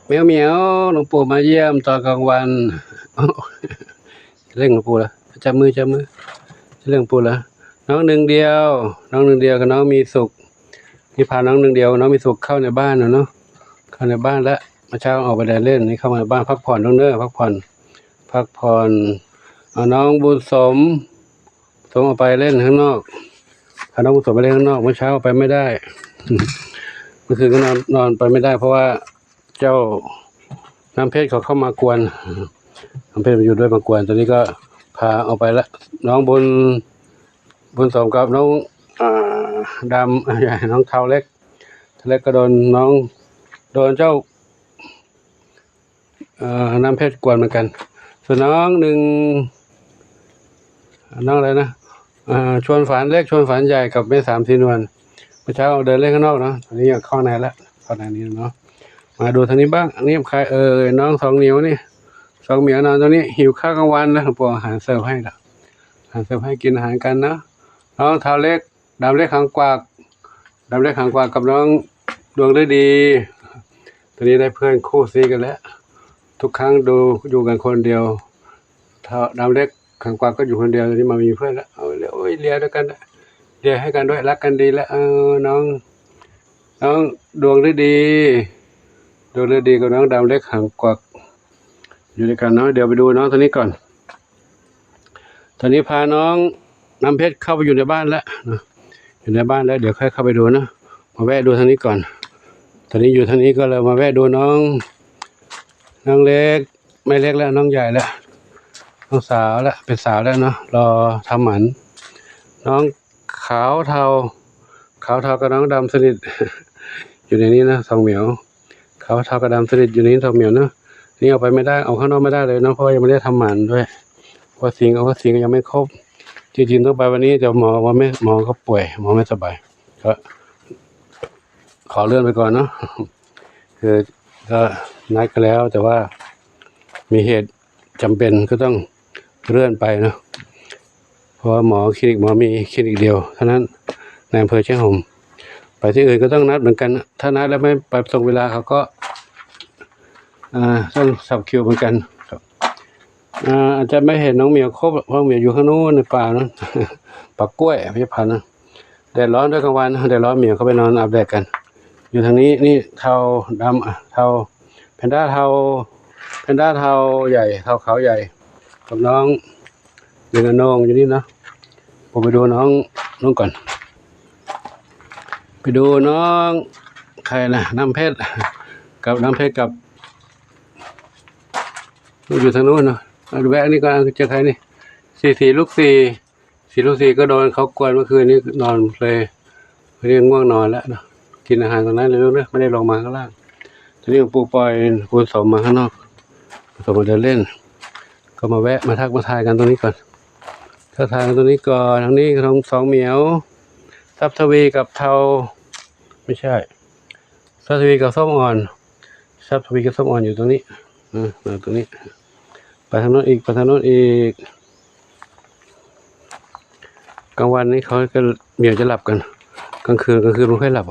เหมียวเหมียวหลวงปู่มาเยี่ยมตอนกลางวันเร่งหลวงปู่ละจับมือเรื่องปู่ละน้องหนึ่งเดียวกับน้องมีสุขที่พาน้องหนึ่งเดียวน้องมีสุขเข้าในบ้านเนาะเข้าในบ้านแล้วมาเช้าออกไปเดินเล่นนี่เข้ามาในบ้านพักผ่อนน้องเน้อพักผ่อนเอาน้องบุญสมออกไปเล่นข้างนอกพาน้องบุญสมไปเล่นข้างนอกเมื่อเช้าไปไม่ได้เมื่อคืนก็นอนไปไม่ได้เพราะว่าเจ้าน้ำเพชรเขาเข้ามากวนน้ำเพชรมาอยู่ด้วยมากวนตอนนี้ก็พาเอาไปละน้องบุญสมกับน้องดำน้องเทาเล็กก็โดนเจ้าน้ำเพชรกวนเหมือนกันส่วนน้องหนึ่งน้องอะไรนะชวนฝันเล็กชวนฝันใหญ่กับแม่สามสีนวลเมื่อเช้าเดินเล่นข้างนอกเนาะตอนนี้เข้าในแล้วเข้าในนี้เนาะมาดูทางนี้บ้างอันนี้ใครน้องสองเหนียวนี่สองเหมียวนอนตรงนี้หิวข้าวกลางวันแล้วผมอาหารเสิร์ฟให้ละอาหารเสิร์ฟให้กินอาหารกันนะน้องเท้าเล็กดำเล็กหางกวากกับน้องดวงฤดีตอนนี้ได้เพื่อนคู่ซีกันแล้วทุกครั้งดูอยู่กันคนเดียวเท้าดำเล็กหางกวากก็อยู่คนเดียวตอนนี้มามีเพื่อนแล้วเอาเลยโอ้ยเลียด้วยกันเลียให้กันด้วยรักกันดีแล้วน้องดวงฤดีกับน้องดำเล็กหางกวักอยู่ด้วยกันเนาะเดี๋ยวไปดูน้องตัวนี้ก่อนตอนนี้พาน้องน้ำเพชรเข้าไปอยู่ในบ้านแล้วนะอยู่ในบ้านแล้วเดี๋ยวค่อยเข้าไปดูนะมาแวะดูทางนี้ก่อนตอนนี้อยู่ทางนี้ก็เลยมาแวะดูน้องเล็กไม่เล็กแล้วน้องใหญ่แล้วน้องสาวแล้วเป็นสาวแล้วเนาะรอทำหมันน้องขาวเทากับน้องดำสนิทอยู่ในนี้นะสองเหมียวขาวเทากับดำสนิทอยู่ในนี้สองเหมียวเนาะนี่เอาไปไม่ได้เอาข้างนอกไม่ได้เลยเนาะเพราะยังไม่ได้ทำหมันด้วยเพราะสิงก็ยังไม่ครบจริงๆต้องไปวันนี้แต่หมอก็ป่วยหมอไม่สบายก็ขอเลื่อนไปก่อนเนาะคือก็นัดกันแล้วแต่ว่ามีเหตุจำเป็นก็ต้องเลื่อนไปเนาะเพราะว่าหมอมีคลินิกเดียวเท่านั้นในอำเภอเชียงหงไปที่อื่นก็ต้องนัดเหมือนกันถ้านัดแล้วไม่ไปตรงเวลาเขาก็ต้องสับคิวเหมือนกันครับอาจจะไม่เห็นน้องเหมียวครบเพราะเหมียวอยู่ข้างโน้นในป่านั้นป่ากล้วยพิพิธภัณฑ์นะแดดร้อนด้วยกลางวันแดดร้อนเหมียวเขาไปนอนอาบแดดกันอยู่ทางนี้นี่เทาดำเทาแพนด้าเทาใหญ่เทาขาวใหญ่กับน้องเดือนน้องอยู่นี่นะผมไปดูน้องก่อนไปดูน้องใครนะน้ำเพชรกับอยู่ทางโน้นเนาะดูแวะนี่ก็เจอใครนี่สี่ลูกสี่ก็โดนเขากวนเมื่อคืนนี้นอนเลยเรียกง่วงนอนแล้วเนาะกินอาหารตรงนั้นเลยลูกเนอะไม่ได้ลงมาข้างล่างทีนี้ปูปล่อยปูสมมาข้างนอกสมมาเดินเล่นก็มาแวะมาทักมาทายกันตรงนี้ก่อนทักทายกันตรงนี้ก่อนทางนี้ของสองเหมียวทับทวีกับเทาไม่ใช่ทับทวีกับส้มอ่อนอยู่ตรงนี้ตรงนี้ไปทางโน้นอีกกลางวันนี้เขาก็เหมียวจะหลับกันกลางคืนไม่ค่อยหลับ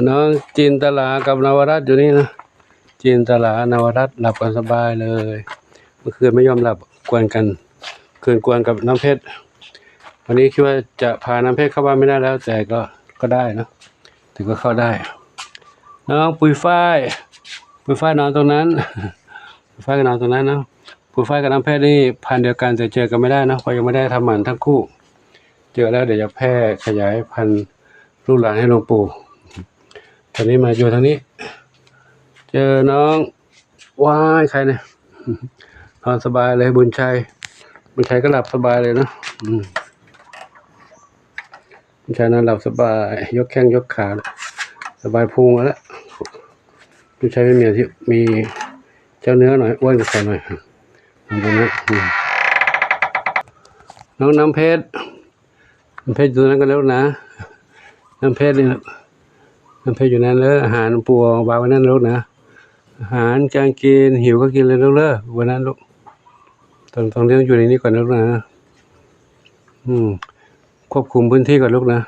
น้องจินตลากับนวรัตน์อยู่นี่นะจินตลานวรัตน์หลับกันสบายเลยเมื่อคืนไม่ยอมหลับกวนกันกวนกับน้ำเพชรวันนี้คิดว่าจะพาน้ำเพชรเข้าบ้านไม่ได้แล้วแต่ก็ได้นะถึงก็เข้าได้น้องปุยฝ้ายนอนตรงนั้นปุยฝ้ายก็นอนตรงนั้นนะปุยฝ้ายกับน้ำเพชรนี่พันธุ์เดียวกันแต่เจอกันไม่ได้นะเพราะยังไม่ได้ทำหมันทั้งคู่เจอแล้วเดี๋ยวจะแพร่ขยายพันธุ์ลูกหลานให้หลวงปู่ตอนนี้มาอยู่ทางนี้เจอน้องว้ายใครเนี่ยนอนสบายเลยบุญชัยก็หลับสบายเลยนะบุญชัยนอนหลับสบายยกแข้งยกขาสบายพุงแล้วบุญชัยไม่มีเจ้าเนื้อหน่อยอ้วนกับใครหน่อยตรงนั้นน้องน้ำเพชรอยู่นั้นกันแล้วนะน้ำเพชรนี่อยู่นั้นเลยอาหารปูวางไว้นั่นลูกนะอาหารการกินหิวก็กินเลยลูกเลยวันนั้นลูกต้องเลี้ยงอยู่ในนี้ก่อนลูกนะควบคุมพื้นที่ก่อนลูกนะ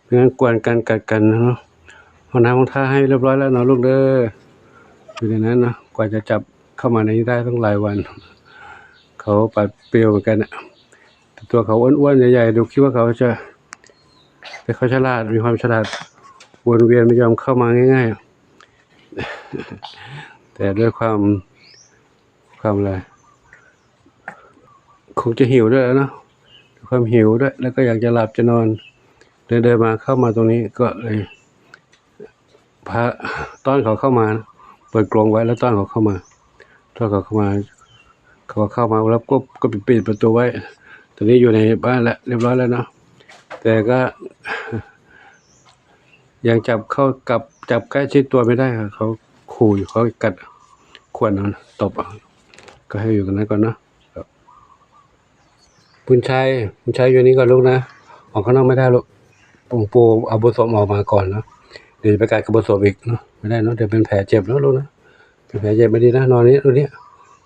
ไม่งั้นกวนกันกัดกันเนาะเอาน้ำของท่าให้เรียบร้อยแล้วเนาะลูกเด้อ อยู่ในนั้นนะกว่าจะจับเข้ามาในนี้ได้ต้องหลายวันเขาปัดเปรียวเหมือนกันอ่ะแต่ตัวเขาอ้วนๆใหญ่ๆดูคิดว่าเขาจะแต่เขาฉลาดมีความฉลาดวนเวียนไม่ยอมเข้ามาง่ายๆแต่ด้วยความอะไรคงจะหิวด้วยแล้วเนาะความหิวด้วยแล้วก็อยากจะหลับจะนอนเดินมาเข้ามาตรงนี้ก็เลยพาต้อนเขาเข้ามาเปิดกรงไว้แล้วต้อนเขาเข้ามาเขาเข้ามาแล้วก็ปิดประตูไว้ตอนนี้อยู่ในบ้านแล้วเรียบร้อยแล้วเนาะแต่ก็ยังจับใกล้ชิดตัวไม่ได้ค่ะเขาขู่อยู่เขากัดข่วนเอาตบก็ให้อยู่กันนั้นก่อนเนาะคุณชายอยู่นี่ก่อนลูกนะออกข้างนอกไม่ได้ลูกปูเอาบุษบออกมาก่อนเนาะเดี๋ยวไปกัดกับบุษบอีกเนาะไม่ได้เนาะเดี๋ยวเป็นแผลเจ็บแล้วลูกนะเป็นแผลเจ็บไม่ดีนะนอนนี้ดูนี้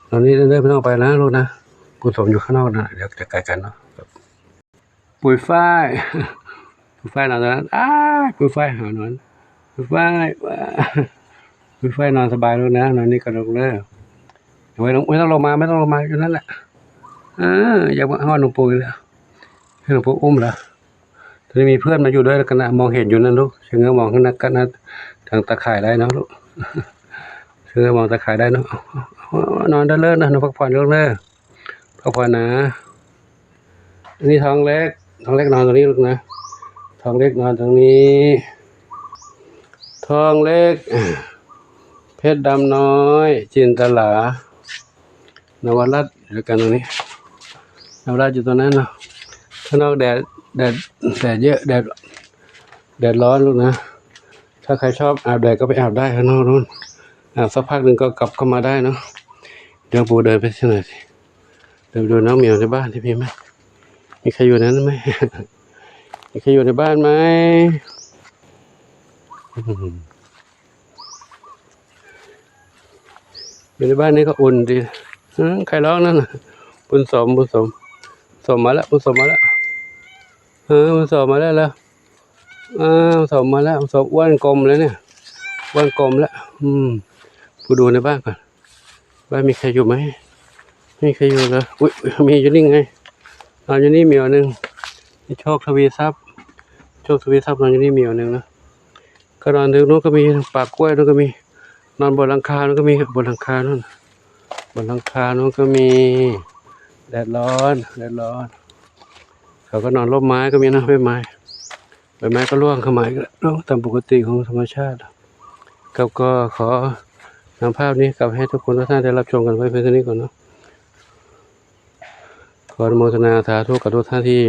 นอนนี้เดินไม่ต้องไปนะลูกนะบุษบอยู่ข้างนอกนะเดี๋ยวจะกัดกันเนาะปุยฝ้ายนอนตรงนั้นปุยฝ้ายหานอนปุยฝ้ายนอนสบายลูกนะนอนนี่กันลูกเลยไม่ต้องลงมาอยู่นั่นแหละอยากมาห้องหลวงปู่เลยให้หลวงปู่อุ้มเหรอตอนนี้มีเพื่อนมาอยู่ด้วยกันนะมองเห็นอยู่นั่นลูกเชื่อมองข้างหน้ากันนะทางตะข่ายได้นะลูกเชื่อมองตะข่ายได้เนาะนอนได้เลิศนะนอนพักผ่อนเลิศพักผ่อนนะอันนี้ท้องเล็กนอนตรงนี้ลูกนะท้องเล็กนอนตรงนี้ท้องเล็กเพชรดำน้อยจินตลานวรัตน์อยู่กันตรงนี้นวรัตน์อยู่ตรงนั้นเนาะข้างนอกแดดเยอะแดดร้อนลูกนะถ้าใครชอบอาบแดดก็ไปอาบได้ข้างนอกนู่นอาบสักพักหนึ่งก็กลับเข้ามาได้เนาะเดี๋ยวปูเดินไปสักหน่อยสิเดินดูน้องเหมียวในบ้านที่พี่ไหมมีใครอยู่นั้นไหมมีใครอยู่ในบ้านไหมอยู่ในบ้านนี้ก็อุ่นดีใครร้องนั่นบุญสมมาแล้วบุญสมมาแล้วบุญสมมาแล้วบุญสมมาแล้วบุญสมอ้วนกลมเลยเนี่ยอ้วนกลมแล้วกูดูในบ้านก่อนบ้านมีใครอยู่ไหมไม่มีใครอยู่เลยอุ้ยมีอยู่นี่ไงนอนอยู่นี่เหมียวนึงนี่โชคทวีทรัพย์นอนอยู่นี่เหมียวนึงนะก็นอนตรงนู้นก็มีปากกล้วยนู้นก็มีนอนบนหลังคานู้นก็มีบนหลังคานู้นก็มีแดดร้อนเขาก็นอนร่มไม้ก็มีนะใบไม้ก็ร่วงเข้ามาตามปกติของธรรมชาติก็ขอนำภาพนี้กลับให้ทุกคนทุกท่านได้รับชมกันไว้เพียงเท่านี้ก่อนเนาะขออนุโมทนาสาธุกับทุกท่านที่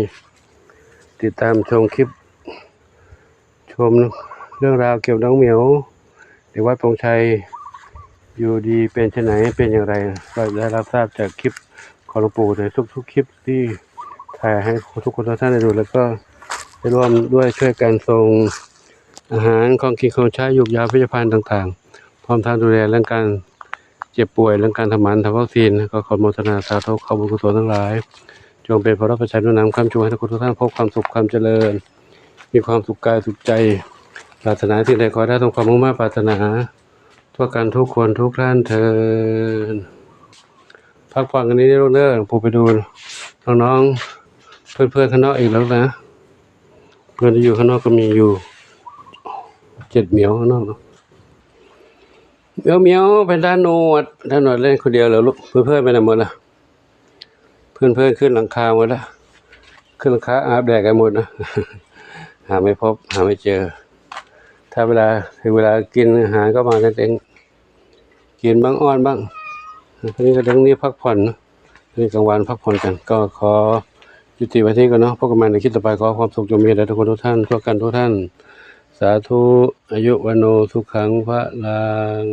ติดตามชมคลิปชมเรื่องราวเกี่ยวกับน้องเหมียวเด็กวัดปงชัยอยู่ดีเป็นเช่นไหนเป็นอย่างไรก็ได้รับทราบจากคลิปของหลวงปู่ในทุกคลิปที่ถ่ายให้ทุกคนทุกท่านได้ดูแล้วก็ได้ร่วมด้วยช่วยกันส่งอาหารของกินของใช้ยุกยาพิจภัณฑ์ต่างๆพร้อมทางดูแลเรื่องการเจ็บป่วยเรื่องการทำหมันทำวัคซีนก็ขออนุโมทนาสาธุขอบุญกุศลทั้งหลายจงเป็นพระรับประชัยนำคำชูให้ทุกคนทุกท่านพบความสุขความเจริญมีความสุขกายสุขใจปรารถนาสิ่งใดขอได้ทำความมุ่งมั่นปรารถนาทั่วกันทุกคนทุกท่านเถิดพักผ่อนกันนี้ได้ลูกเด้อปู่ไปดูน้องๆเพื่อนข้างนอกอีกแล้วนะเพื่อนที่อยู่ข้างนอกก็มีอยู่7เหมียวข้างนอกเนาะเหมียวเป็นด้านโนดเล่นคนเดียวเหรอลูกเพื่อนไปไหนหมดล่ะเพื่อนขึ้นหลังคาหมดแล้วขึ้นหลังคาอาบแดดกันหมดนะหาไม่พบหาไม่เจอถ้าถึงเวลากินอาหารก็มากันเองกินบ้างอ้อนบ้างทีนี้ก็เรื่องนี้พักผ่อนนะนี่กลางวันพักผ่อนกันก็ขอยุติไว้ที่ก่อนเนาะพบกันใหม่ในคลิปต่อไปขอความสุขจงมีแด่ทุกคนทุกท่านทั่วกันทุกท่านสาธุอายุวันโนสุขังพระลัง